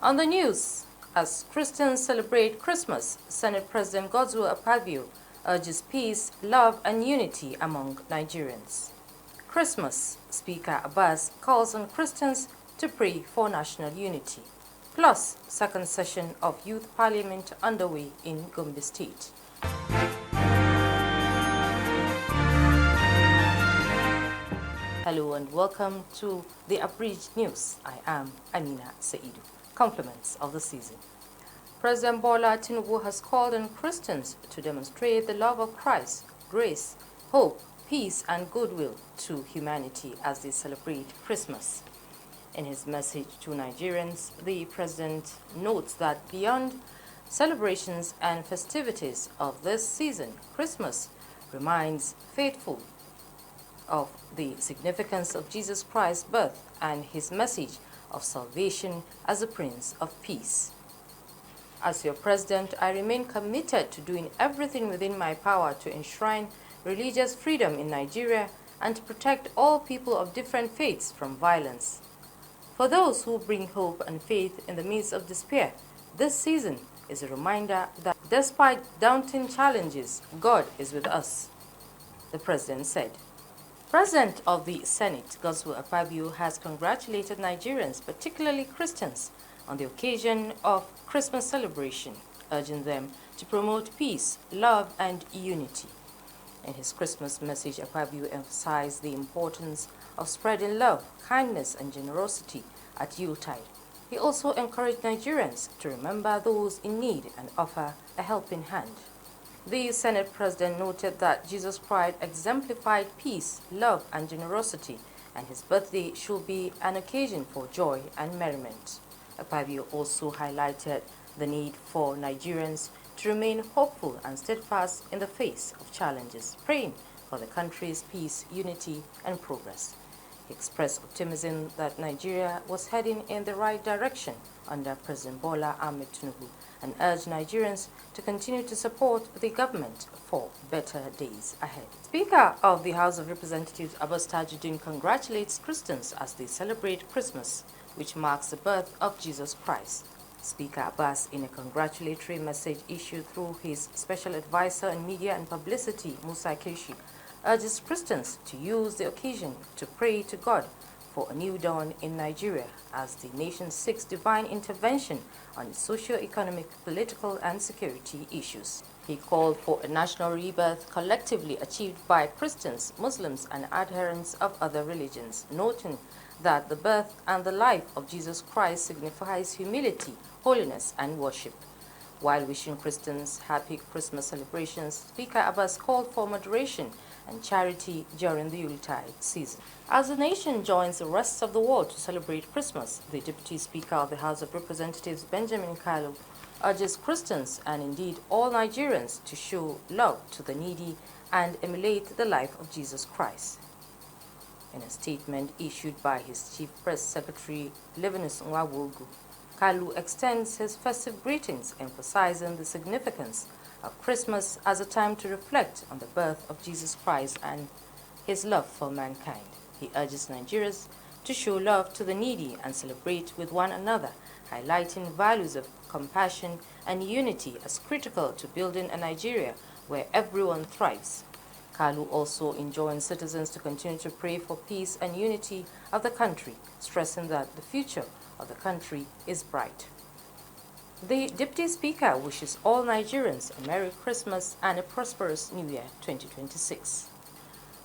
On the news, as Christians celebrate Christmas, Senate President Godswill Akpabio urges peace, love, and unity among Nigerians. Christmas, Speaker Abbas calls on Christians to pray for national unity. Plus, second session of Youth Parliament underway in Gombe State. Hello and welcome to the Abridged News. I am Amina Saidu. Compliments of the season. President Bola Tinubu has called on Christians to demonstrate the love of Christ, grace, hope, peace, and goodwill to humanity as they celebrate Christmas. In his message to Nigerians, the president notes that beyond celebrations and festivities of this season, Christmas reminds faithful of the significance of Jesus Christ's birth and his message of salvation as a Prince of Peace. As your president, I remain committed to doing everything within my power to enshrine religious freedom in Nigeria and to protect all people of different faiths from violence. For those who bring hope and faith in the midst of despair, this season is a reminder that despite daunting challenges, God is with us, the president said. President of the Senate, Godswill Akpabio, has congratulated Nigerians, particularly Christians, on the occasion of Christmas celebration, urging them to promote peace, love, and unity. In his Christmas message, Akpabio emphasized the importance of spreading love, kindness, and generosity at Yuletide. He also encouraged Nigerians to remember those in need and offer a helping hand. The Senate President noted that Jesus Christ exemplified peace, love, and generosity, and his birthday should be an occasion for joy and merriment. Akpabio also highlighted the need for Nigerians to remain hopeful and steadfast in the face of challenges, praying for the country's peace, unity, and progress. He expressed optimism that Nigeria was heading in the right direction under President Bola Ahmed Tinubu and urged Nigerians to continue to support the government for better days ahead. Speaker of the House of Representatives Abbas Tajuddin congratulates Christians as they celebrate Christmas, which marks the birth of Jesus Christ. Speaker Abbas, in a congratulatory message issued through his special advisor on media and publicity, Musa Kirshi, urges Christians to use the occasion to pray to God for a new dawn in Nigeria as the nation seeks divine intervention on its socio-economic, political, and security issues. He called for a national rebirth collectively achieved by Christians, Muslims, and adherents of other religions, noting that the birth and the life of Jesus Christ signifies humility, holiness, and worship. While wishing Christians happy Christmas celebrations, Speaker Abbas called for moderation and charity during the Yuletide season. As the nation joins the rest of the world to celebrate Christmas, the Deputy Speaker of the House of Representatives, Benjamin Kalu, urges Christians and indeed all Nigerians to show love to the needy and emulate the life of Jesus Christ. In a statement issued by his Chief Press Secretary, Levinus Nwawogu, Kalu extends his festive greetings, emphasizing the significance of Christmas as a time to reflect on the birth of Jesus Christ and his love for mankind. He urges Nigerians to show love to the needy and celebrate with one another, highlighting values of compassion and unity as critical to building a Nigeria where everyone thrives. Kalu also enjoins citizens to continue to pray for peace and unity of the country, stressing that the future of the country is bright. The Deputy Speaker wishes all Nigerians a Merry Christmas and a prosperous New Year 2026.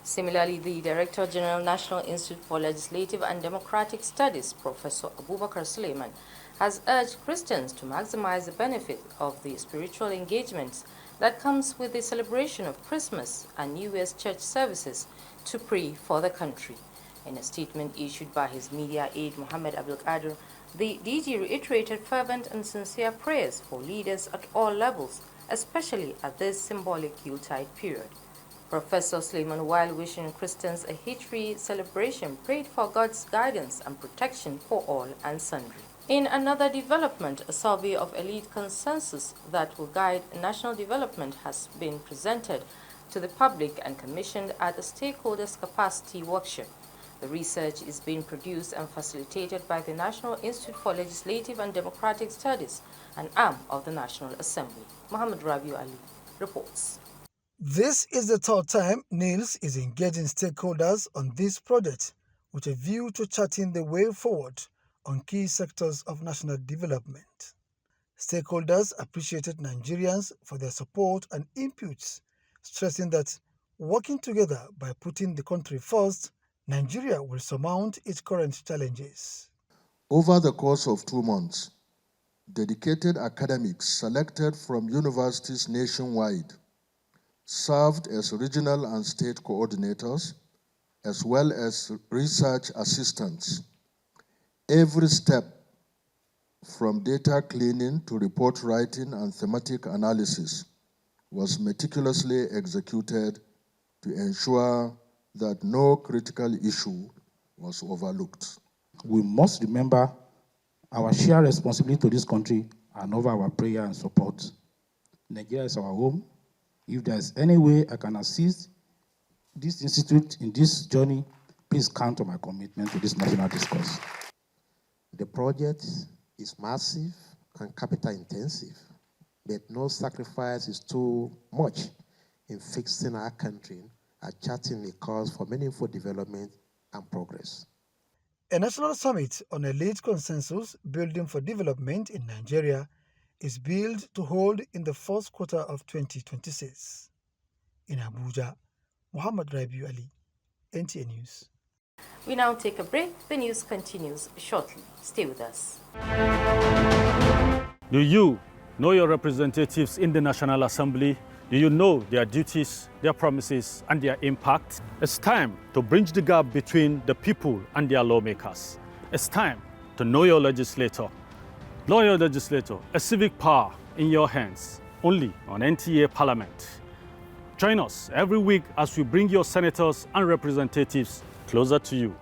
Similarly, the Director General, National Institute for Legislative and Democratic Studies, Professor Abubakar Suleiman, has urged Christians to maximize the benefit of the spiritual engagements that comes with the celebration of Christmas and New Year's church services to pray for the country. In a statement issued by his media aide, Mohammed Abdul Qadir, the DG reiterated fervent and sincere prayers for leaders at all levels, especially at this symbolic Yuletide period. Professor Suleiman, while wishing Christians a hit-free celebration, prayed for God's guidance and protection for all and sundry. In another development, a survey of elite consensus that will guide national development has been presented to the public and commissioned at a stakeholders capacity workshop. The research is being produced and facilitated by the National Institute for Legislative and Democratic Studies, an arm of the National Assembly. Muhammad Rabiu Ali reports. This is the third time NILS is engaging stakeholders on this project with a view to charting the way forward on key sectors of national development. Stakeholders appreciated Nigerians for their support and inputs, stressing that working together by putting the country first, Nigeria will surmount its current challenges. Over the course of 2 months, dedicated academics selected from universities nationwide served as regional and state coordinators, as well as research assistants. Every step, from data cleaning to report writing and thematic analysis, was meticulously executed to ensure that no critical issue was overlooked. We must remember our shared responsibility to this country and over our prayer and support. Nigeria is our home. If there's any way I can assist this institute in this journey, please count on my commitment to this national discourse. The project is massive and capital intensive, but no sacrifice is too much in fixing our country and charting a course for meaningful development and progress. A national summit on elite consensus building for development in Nigeria is billed to hold in the first quarter of 2026. In Abuja, Muhammad Rabiu Ali, NTA News. We now take a break. The news continues shortly. Stay with us. Do you know your representatives in the National Assembly? Do you know their duties, their promises, and their impact? It's time to bridge the gap between the people and their lawmakers. It's time to know your legislator. Know your legislator, a civic power in your hands, only on NTA Parliament. Join us every week as we bring your senators and representatives closer to you.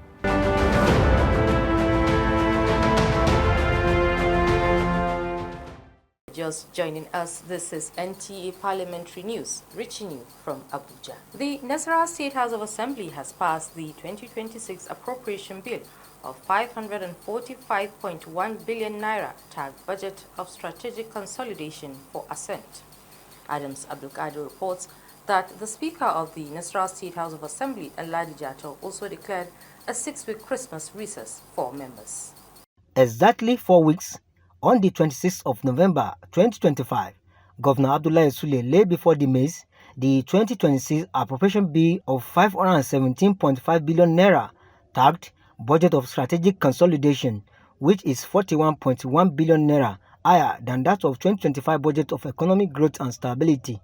Just joining us, this is NTA Parliamentary News, reaching you from Abuja. The Nasarawa State House of Assembly has passed the 2026 appropriation bill of 545.1 billion naira tagged budget of strategic consolidation for assent. Adams Abdulkadir reports that the Speaker of the Nasarawa State House of Assembly, Aladi Jato, also declared a 6-week Christmas recess for members. Exactly 4 weeks, on the 26th of November 2025, Governor Abdullahi Sule laid before the Maze the 2026 appropriation bill of 517.5 billion naira tagged budget of strategic consolidation, which is 41.1 billion naira higher than that of 2025 budget of economic growth and stability.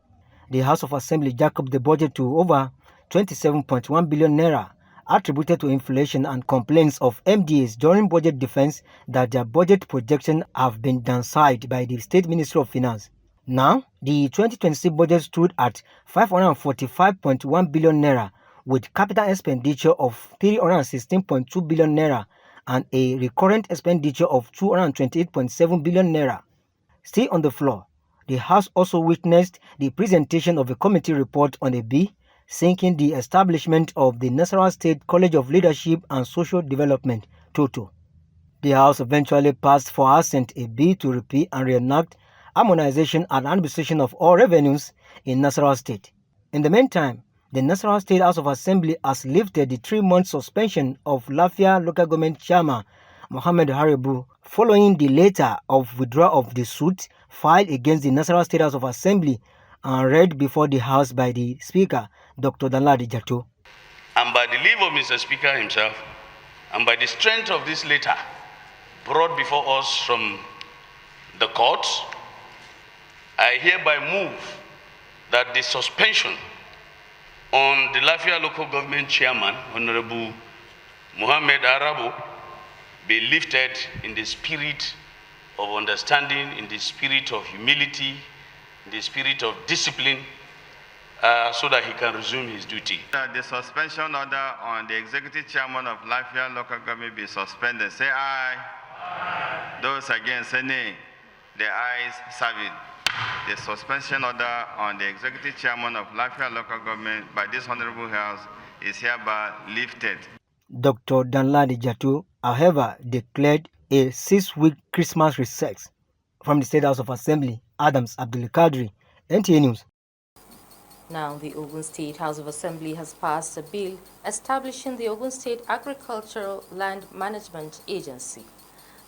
The House of Assembly jacked up the budget to over 27.1 billion naira, attributed to inflation and complaints of MDAs during budget defense that their budget projections have been downsized by the State Ministry of Finance. Now, the 2026 budget stood at 545.1 billion naira, with capital expenditure of 316.2 billion naira and a recurrent expenditure of 228.7 billion naira. Still on the floor, the House also witnessed the presentation of a committee report on a bill seeking the establishment of the Nasarawa State College of Leadership and Social Development, TOTO. The House eventually passed for assent a bill to repeal and reenact harmonization and administration of all revenues in Nasarawa State. In the meantime, the Nasarawa State House of Assembly has lifted the 3-month suspension of Lafia Local Government Chairman Mohammed Haribu following the letter of withdrawal of the suit filed against the Nasarawa State House of Assembly and read before the House by the Speaker, Dr. Danladi Jato. And by the leave of Mr. Speaker himself, and by the strength of this letter brought before us from the courts, I hereby move that the suspension on the Lafia Local Government Chairman, Honorable Mohammed Arabu, be lifted in the spirit of understanding, in the spirit of humility, in the spirit of discipline, so that he can resume his duty. The suspension order on the executive chairman of Lafia Local Government be suspended. Say aye. Aye. Those against say nay. The ayes have it. The suspension order on the executive chairman of Lafia Local Government by this honorable house is hereby lifted. Dr. Danladi Jatu, however, declared a 6-week Christmas recess. From the State House of Assembly, Adams Abdul Kadri, NTA News. Now, the Ogun State House of Assembly has passed a bill establishing the Ogun State Agricultural Land Management Agency.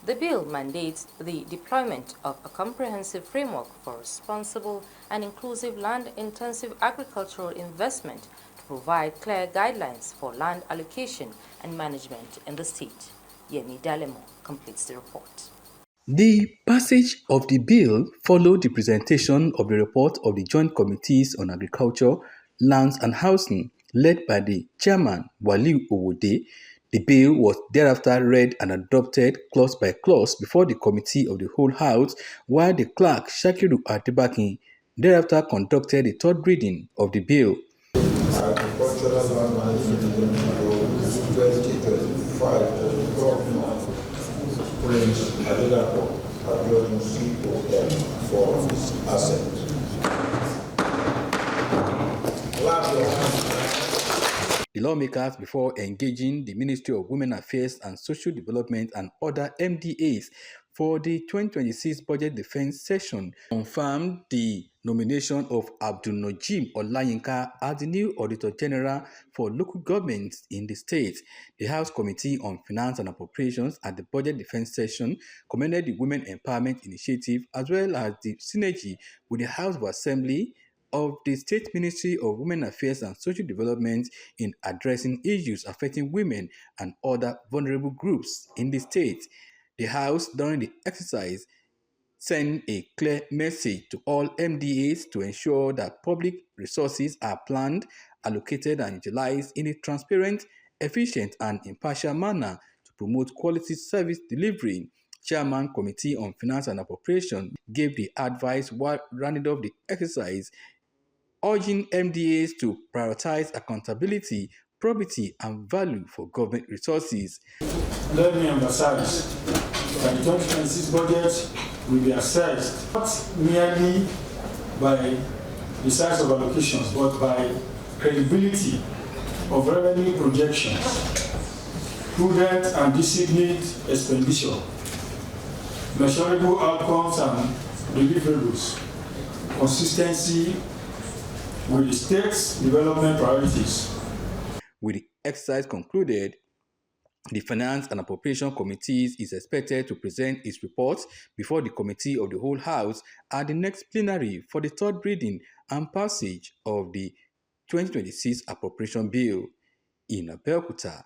The bill mandates the deployment of a comprehensive framework for responsible and inclusive land-intensive agricultural investment to provide clear guidelines for land allocation and management in the state. Yemi Dalemo completes the report. The passage of the bill followed the presentation of the report of the Joint Committees on Agriculture, Lands and Housing, led by the chairman, Waliu Owode. The bill was thereafter read and adopted clause by clause before the Committee of the Whole House, while the clerk, Shakiru Adebakin, thereafter conducted the third reading of the bill. Agricultural Land Management Bill 2025 Prince Adelapo Abiodun COM for his assent. The lawmakers, before engaging the Ministry of Women Affairs and Social Development and other MDAs for the 2026 Budget Defense Session, confirmed the nomination of Abdul Najim Olayinka as the new Auditor General for local governments in the state. The House Committee on Finance and Appropriations at the Budget Defense Session commended the Women Empowerment Initiative as well as the synergy with the House of Assembly of the State Ministry of Women Affairs and Social Development in addressing issues affecting women and other vulnerable groups in the state. The House, during the exercise, sent a clear message to all MDAs to ensure that public resources are planned, allocated, and utilized in a transparent, efficient, and impartial manner to promote quality service delivery. Chairman, Committee on Finance and Appropriation, gave the advice while rounding off the exercise, urging MDAs to prioritize accountability, probity, and value for government resources. Let me emphasize that the 2026 budget will be assessed not merely by the size of allocations, but by credibility of revenue projections, prudent and disciplined expenditure, measurable outcomes and deliverables, consistency with the state's development priorities. With the exercise concluded, the Finance and Appropriation Committees is expected to present its reports before the Committee of the Whole House at the next plenary for the third reading and passage of the 2026 Appropriation Bill. In Abeokuta,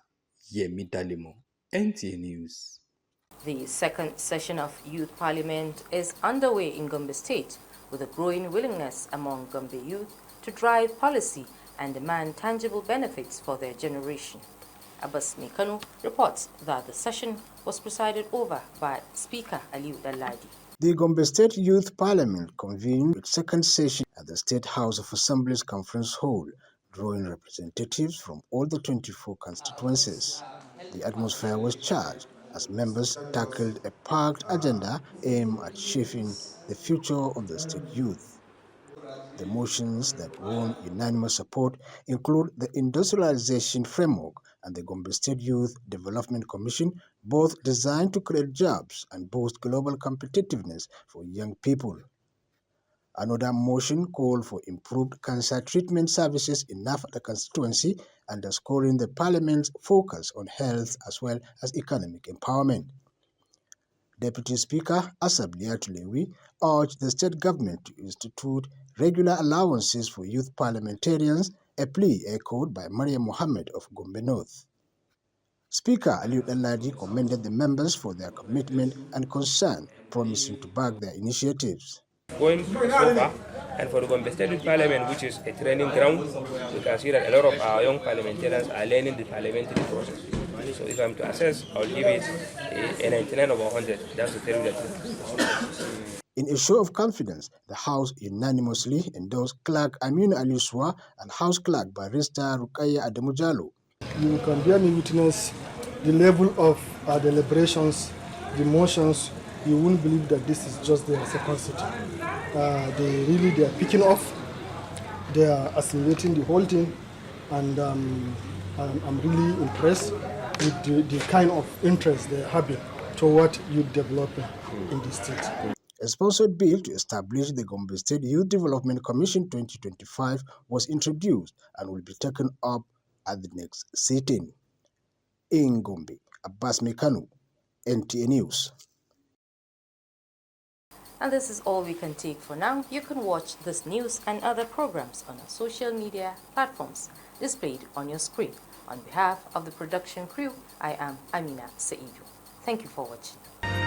Yemi Dalemo, NTA News. The second session of Youth Parliament is underway in Gombe State, with a growing willingness among Gombe youth to drive policy and demand tangible benefits for their generation. Abbas Mekano reports that the session was presided over by Speaker Aliu Daladi. The Gombe State Youth Parliament convened its second session at the State House of Assembly's Conference Hall, drawing representatives from all the 24 constituencies. The atmosphere was charged as members tackled a packed agenda aimed at shaping the future of the state youth. The motions that won unanimous support include the Industrialization Framework and the Gombe State Youth Development Commission, both designed to create jobs and boost global competitiveness for young people. Another motion called for improved cancer treatment services in Nafata constituency, underscoring the Parliament's focus on health as well as economic empowerment. Deputy Speaker Asab Liatulewi urged the state government to institute regular allowances for youth parliamentarians, a plea echoed by Maria Mohammed of Gombe North. Speaker Aliu Daladi commended the members for their commitment and concern, promising to back their initiatives. Going over, and for the Gombe State Parliament, which is a training ground, we can see that a lot of our young parliamentarians are learning the parliamentary process. So if I'm to assess, I'll give it a 99 over 100. That's the theory that. In a show of confidence, the House unanimously endorsed Clerk Aminu Aluswa and House Clerk Barrister Rukaya Ademujalo. You can bear me witness the level of our deliberations, the motions. You won't believe that this is just their second sitting. They are picking off. They are assimilating the whole thing, and I'm really impressed. with the kind of interest they're having toward youth development in the state. A sponsored bill to establish the Gombe State Youth Development Commission 2025 was introduced and will be taken up at the next sitting. In Gombe, Abbas Mekano, NTA News. And this is all we can take for now. You can watch this news and other programs on our social media platforms displayed on your screen. On behalf of the production crew, I am Amina Saidu. Thank you for watching.